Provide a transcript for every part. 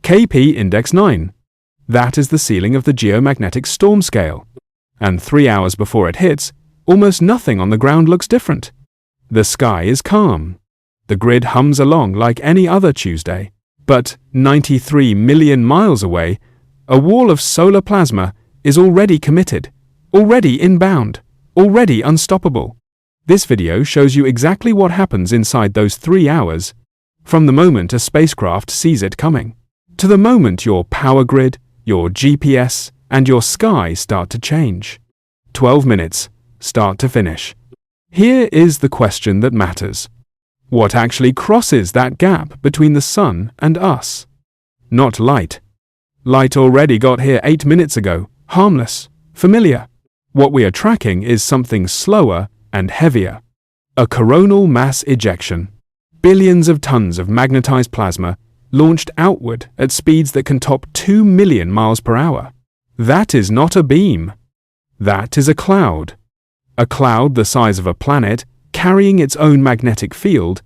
KP index 9. That is the ceiling of the geomagnetic storm scale. And 3 hours before it hits, almost nothing on the ground looks different. The sky is calm. The grid hums along like any other Tuesday. But 93 million miles away, a wall of solar plasma is already committed, already inbound, already unstoppable. This video shows you exactly what happens inside those 3 hours, from the moment a spacecraft sees it coming, to the moment your power grid, your GPS, and your sky start to change. 12 minutes, start to finish. Here is the question that matters. What actually crosses that gap between the sun and us? Not light. Light already got here 8 minutes ago, harmless, familiar. What we are tracking is something slower and heavier. A coronal mass ejection. Billions of tons of magnetized plasma launched outward at speeds that can top 2 million miles per hour. That is not a beam. That is a cloud. A cloud the size of a planet, carrying its own magnetic field,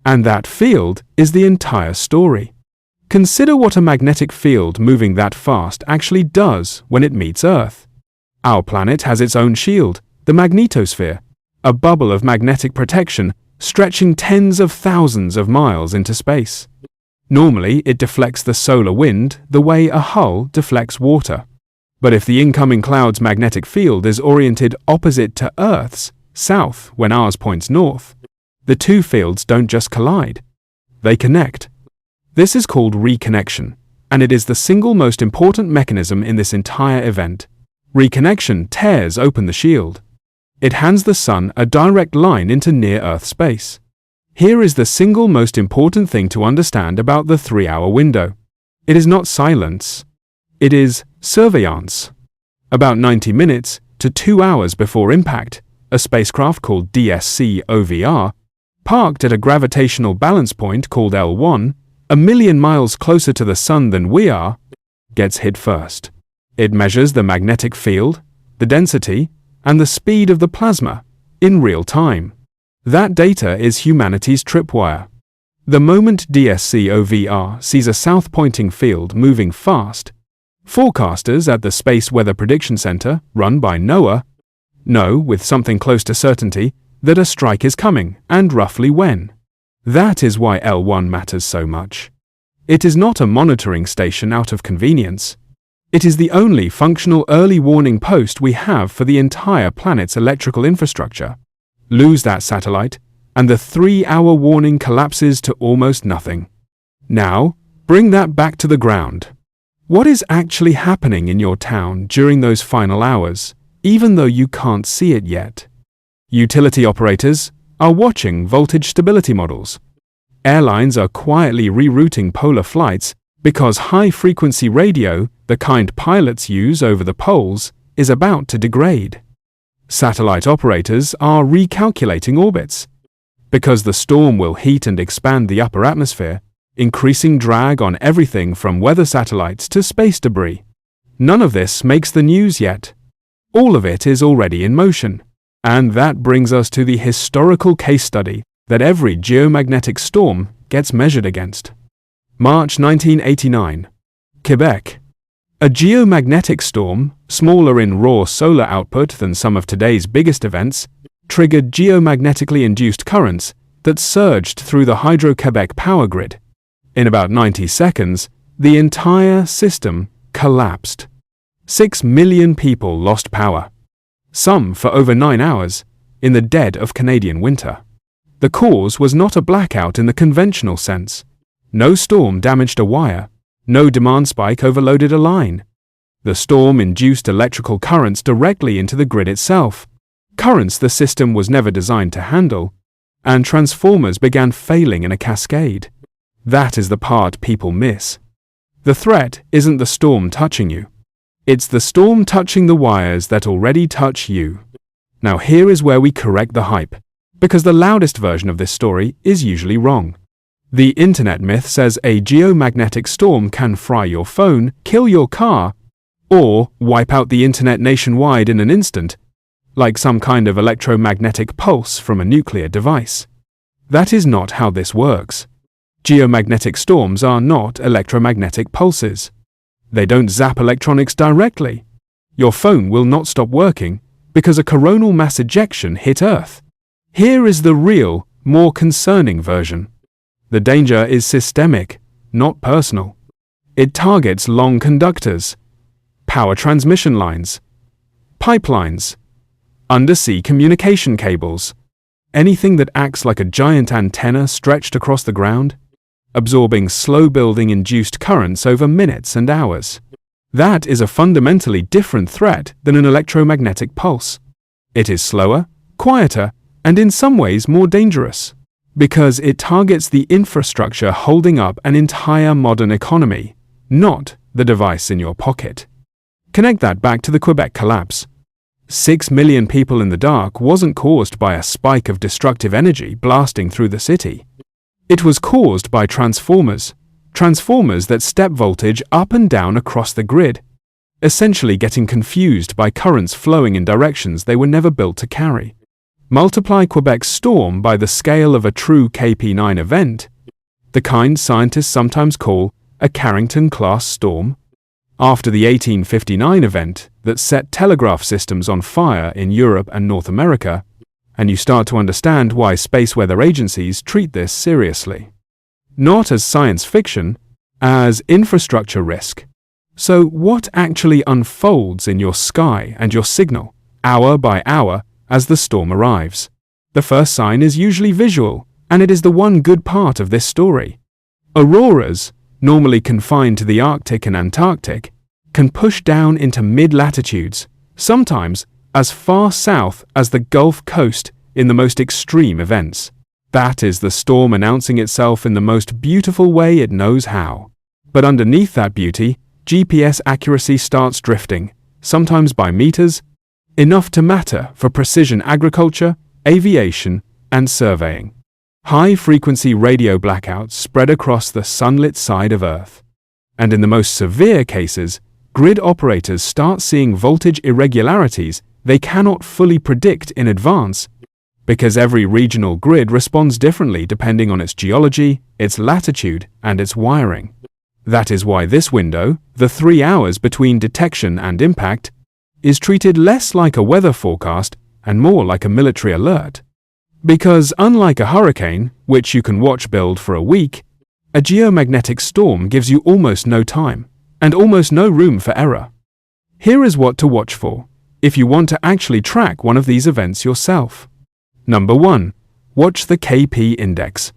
and that field is the entire story. Consider what a magnetic field moving that fast actually does when it meets Earth. Our planet has its own shield, the Magnetosphere, a bubble of magnetic protection stretching tens of thousands of miles into space. Normally, it deflects the solar wind the way a hull deflects water. But if the incoming cloud's magnetic field is oriented opposite to Earth's, south, when ours points north, the two fields don't just collide. They connect. This is called reconnection, and it is the single most important mechanism in this entire event. Reconnection tears open the shield. It hands the sun a direct line into near-Earth space. Here is the single most important thing to understand about the 3-hour window. It is not silence. It is surveillance. About 90 minutes to 2 hours before impact, a spacecraft called DSCOVR, parked at a gravitational balance point called L1, a million miles closer to the sun than we are, gets hit first. It measures the magnetic field, the density, and the speed of the plasma in real time. That data is humanity's tripwire. The moment DSCOVR sees a south-pointing field moving fast, forecasters at the Space Weather Prediction Center, run by NOAA, know with something close to certainty that a strike is coming and roughly when. That is why L1 matters so much. It is not a monitoring station out of convenience. It is the only functional early warning post we have for the entire planet's electrical infrastructure. Lose that satellite, and the 3-hour warning collapses to almost nothing. Now, bring that back to the ground. What is actually happening in your town during those final hours, even though you can't see it yet? Utility operators are watching voltage stability models. Airlines are quietly rerouting polar flights because high-frequency radio, the kind pilots use over the poles, is about to degrade. Satellite operators are recalculating orbits. Because the storm will heat and expand the upper atmosphere, increasing drag on everything from weather satellites to space debris. None of this makes the news yet. All of it is already in motion. And that brings us to the historical case study that every geomagnetic storm gets measured against. March 1989. Quebec. A geomagnetic storm, smaller in raw solar output than some of today's biggest events, triggered geomagnetically induced currents that surged through the Hydro-Quebec power grid. In about 90 seconds, the entire system collapsed. 6 million people lost power, some for over 9 hours, in the dead of Canadian winter. The cause was not a blackout in the conventional sense. No storm damaged a wire. No demand spike overloaded a line. The storm induced electrical currents directly into the grid itself, currents the system was never designed to handle, and transformers began failing in a cascade. That is the part people miss. The threat isn't the storm touching you. It's the storm touching the wires that already touch you. Now here is where we correct the hype, because the loudest version of this story is usually wrong. The internet myth says a geomagnetic storm can fry your phone, kill your car, or wipe out the internet nationwide in an instant, like some kind of electromagnetic pulse from a nuclear device. That is not how this works. Geomagnetic storms are not electromagnetic pulses. They don't zap electronics directly. Your phone will not stop working because a coronal mass ejection hit Earth. Here is the real, more concerning version. The danger is systemic, not personal. It targets long conductors, power transmission lines, pipelines, undersea communication cables, anything that acts like a giant antenna stretched across the ground, absorbing slow-building induced currents over minutes and hours. That is a fundamentally different threat than an electromagnetic pulse. It is slower, quieter, and in some ways more dangerous, because it targets the infrastructure holding up an entire modern economy, not the device in your pocket. Connect that back to the Quebec collapse. 6 million people in the dark wasn't caused by a spike of destructive energy blasting through the city. It was caused by transformers that step voltage up and down across the grid, essentially getting confused by currents flowing in directions they were never built to carry. Multiply Quebec's storm by the scale of a true KP9 event, the kind scientists sometimes call a Carrington-class storm. After the 1859 event that set telegraph systems on fire in Europe and North America, and you start to understand why space weather agencies treat this seriously. Not as science fiction, as infrastructure risk. So what actually unfolds in your sky and your signal, hour by hour, as the storm arrives? The first sign is usually visual, and it is the one good part of this story. Auroras, normally confined to the Arctic and Antarctic, can push down into mid-latitudes, sometimes as far south as the Gulf Coast in the most extreme events. That is the storm announcing itself in the most beautiful way it knows how. But underneath that beauty, GPS accuracy starts drifting, sometimes by meters, enough to matter for precision agriculture, aviation, and surveying. High-frequency radio blackouts spread across the sunlit side of Earth. And in the most severe cases, grid operators start seeing voltage irregularities they cannot fully predict in advance, because every regional grid responds differently depending on its geology, its latitude, and its wiring. That is why this window, the 3 hours between detection and impact, is treated less like a weather forecast and more like a military alert. Because unlike a hurricane, which you can watch build for a week, a geomagnetic storm gives you almost no time and almost no room for error. Here is what to watch for if you want to actually track one of these events yourself. Number 1. Watch the KP index.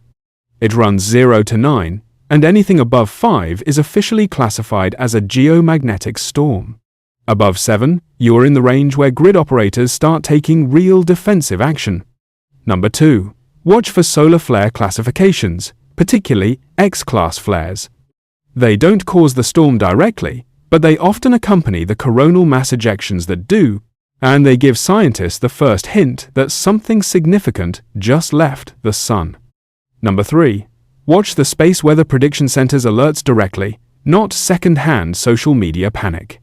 It runs 0 to 9, and anything above 5 is officially classified as a geomagnetic storm. Above 7, you are in the range where grid operators start taking real defensive action. Number 2. Watch for solar flare classifications, particularly X-class flares. They don't cause the storm directly, but they often accompany the coronal mass ejections that do, and they give scientists the first hint that something significant just left the Sun. Number 3. Watch the Space Weather Prediction Center's alerts directly, not second-hand social media panic.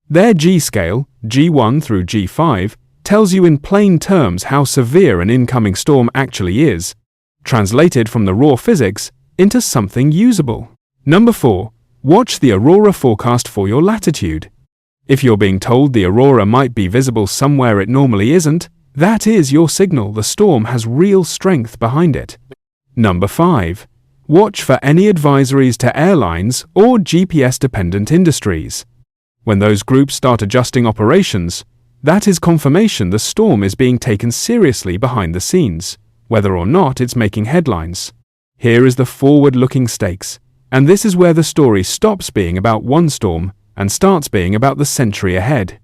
Their G-scale, G1 through G5, tells you in plain terms how severe an incoming storm actually is, translated from the raw physics into something usable. Number 4. Watch the aurora forecast for your latitude. If you're being told the aurora might be visible somewhere it normally isn't, that is your signal the storm has real strength behind it. Number 5. Watch for any advisories to airlines or GPS-dependent industries. When those groups start adjusting operations, that is confirmation the storm is being taken seriously behind the scenes, whether or not it's making headlines. Here is the forward-looking stakes, and this is where the story stops being about one storm and starts being about the century ahead.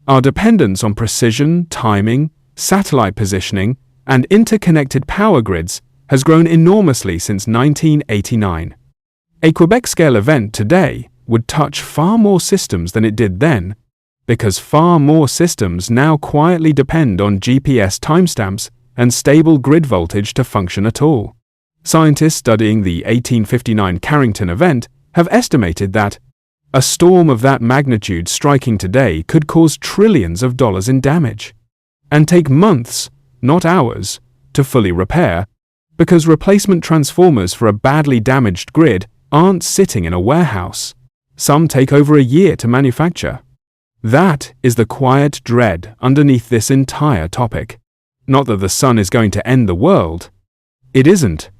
Our dependence on precision, timing, satellite positioning, and interconnected power grids has grown enormously since 1989. A Quebec-scale event today would touch far more systems than it did then, because far more systems now quietly depend on GPS timestamps and stable grid voltage to function at all. Scientists studying the 1859 Carrington event have estimated that a storm of that magnitude striking today could cause trillions of dollars in damage, and take months, not hours, to fully repair, because replacement transformers for a badly damaged grid aren't sitting in a warehouse. Some take over a year to manufacture. That is the quiet dread underneath this entire topic. Not that the sun is going to end the world. It isn't.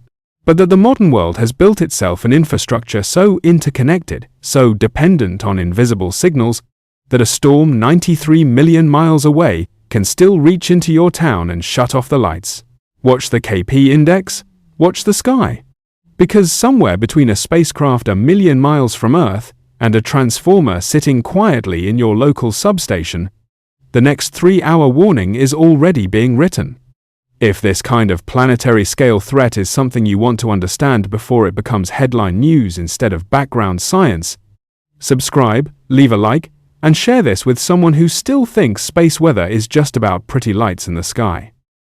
But that the modern world has built itself an infrastructure so interconnected, so dependent on invisible signals, that a storm 93 million miles away can still reach into your town and shut off the lights. Watch the KP index, watch the sky. Because somewhere between a spacecraft a million miles from Earth and a transformer sitting quietly in your local substation, the next 3-hour warning is already being written. If this kind of planetary scale threat is something you want to understand before it becomes headline news instead of background science, subscribe, leave a like, and share this with someone who still thinks space weather is just about pretty lights in the sky.